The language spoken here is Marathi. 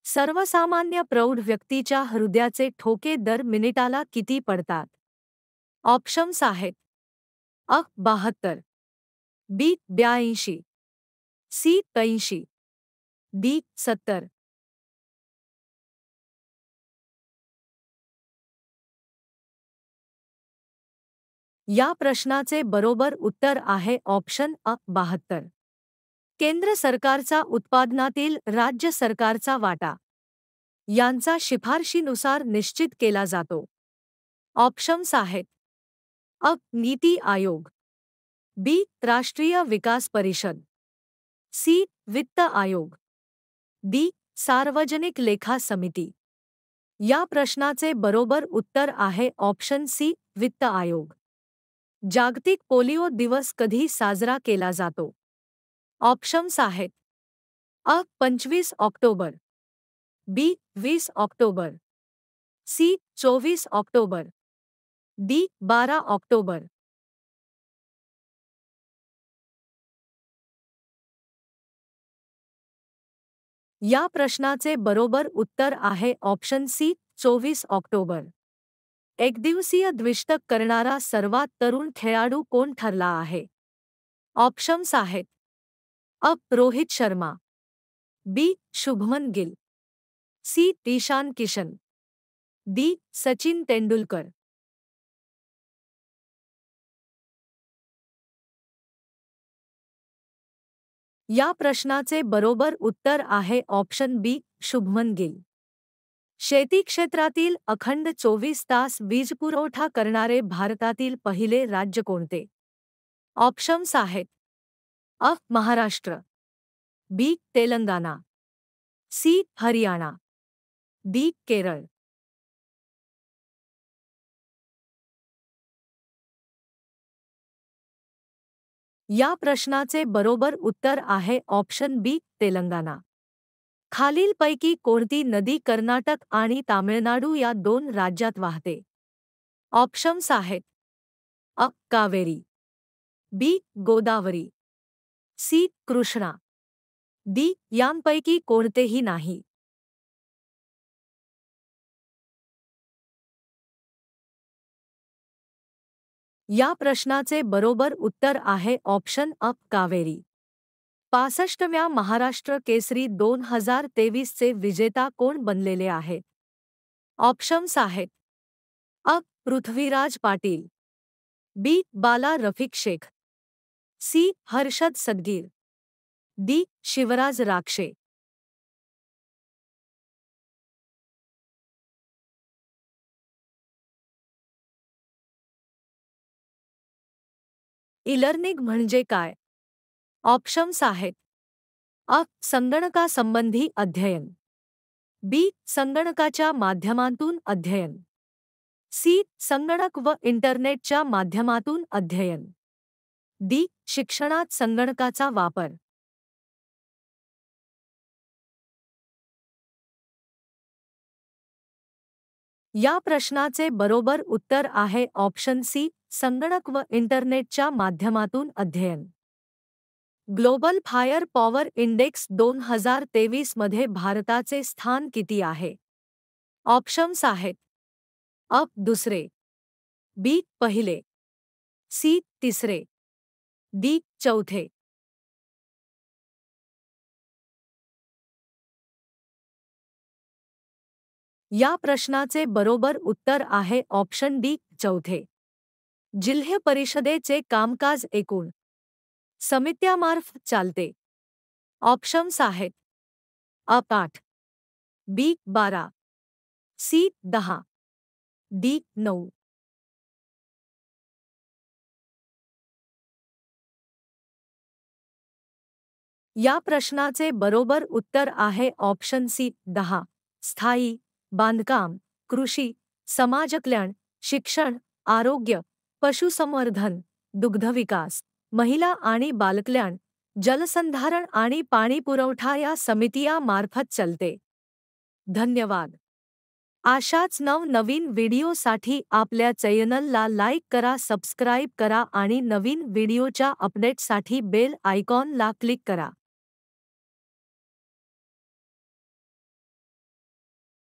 सर्वसामान्य प्रौढ व्यक्तीच्या हृदयाचे ठोके दर मिनिटाला किती पडतात? ऑप्शन्स आहेत: अ. 72, बी. 82, सी. 83, डी. 70. या प्रश्नाचे बरोबर उत्तर आहे ऑप्शन अ. 72. केंद्र सरकारचा उत्पादनातील राज्य सरकारचा वाटा यांचा शिफारशीनुसार निश्चित केला जातो. ऑप्शन्स आहेत: अ. नीती आयोग, बी. राष्ट्रीय विकास परिषद, सी. वित्त आयोग, डी. सार्वजनिक लेखा समिती. या प्रश्नाचे बरोबर उत्तर आहे ऑप्शन सी. वित्त आयोग. जागतिक पोलिओ दिवस कधी साजरा केला जातो? ऑप्शन्स आहेत: A. 25 October, B. 20 October, C. 24 October, D. 12 October. या प्रश्नाचे बरोबर उत्तर आहे ऑप्शन सी. 24 ऑक्टोबर. एकदिवसीय द्विशतक करणारा सर्वात तरुण खेळाडू कोण ठरला आहे? ऑप्शन्स आहेत: A. Rohit Sharma, B. Shubman Gill, C. Ishan Kishan, D. Sachin Tendulkar. या प्रश्नाचे बरोबर उत्तर आहे ऑप्शन बी. शुभमन गिल. शेती क्षेत्रातील अखंड 24 तास वीजपुरवठा करणारे भारतातील पहिले राज्य कोणते? ऑप्शन्स आहेत: अ. महाराष्ट्र, बी. तेलंगणा, सी. हरियाणा, डी. केरळ. या प्रश्नाचे बरोबर उत्तर आहे ऑप्शन बी. तेलंगणा. खालीलपैकी कोणती नदी कर्नाटक आणि तामिळनाडू या दोन राज्यात वाहते? ऑप्शन्स आहेत: A. Kaveri, B. Godavari, C. Krishna, D. यांपैकी कोणतेही नाही. या प्रश्नाचे बरोबर उत्तर आहे ऑप्शन अ. कावेरी. 65व्या महाराष्ट्र केसरी 2023 चे विजेता कोण बनलेले आहेत? ऑप्शन्स आहेत: A. Prithviraj Patil, B. Bala Rafiq Shaikh, C. Harshad Sadgir, D. Shivraj Rakshe. E-learning म्हणजे काय? ऑप्शन्स आहेत: अ. संगणकासंबंधी अध्ययन, बी. संगणकाच्या माध्यमातून अध्ययन, सी. संगणक व इंटरनेटच्या माध्यमातून अध्ययन, डी. शिक्षणात संगणकाचा वापर. या प्रश्नाचे बरोबर उत्तर आहे ऑप्शन सी. संगणक व इंटरनेटच्या माध्यमातून अध्ययन. ग्लोबल फायर पॉवर इंडेक्स 2023 मध्ये भारताचे स्थान किती आहे? ऑप्शन्स आहेत: अ. दुसरे, बी. पहिले, सी. तिसरे, डी. चौथे. या प्रश्नाचे बरोबर उत्तर आहे ऑप्शन डी. चौथे. जिल्हा परिषदेचे कामकाज एकूण समित्यामार्फत चालते. ऑप्शन्स आहेत: अ. 8, बी. 12, सी. 10, डी. 9. या प्रश्नाचे बरोबर उत्तर आहे ऑप्शन सी. 10. स्थायी, बांधकाम, कृषी, समाजकल्याण, शिक्षण, आरोग्य, पशुसंवर्धन, दुग्धविकास, महिला आणि बालकल्याण, जलसंधारण आणि पाणीपुरवठा या समितियामार्फत चलते. धन्यवाद. अशाच नवनवीन व्हिडिओसाठी आपल्या चॅनलला लाईक करा, सबस्क्राईब करा आणि नवीन व्हिडिओच्या अपडेटसाठी बेल आयकॉनला क्लिक करा.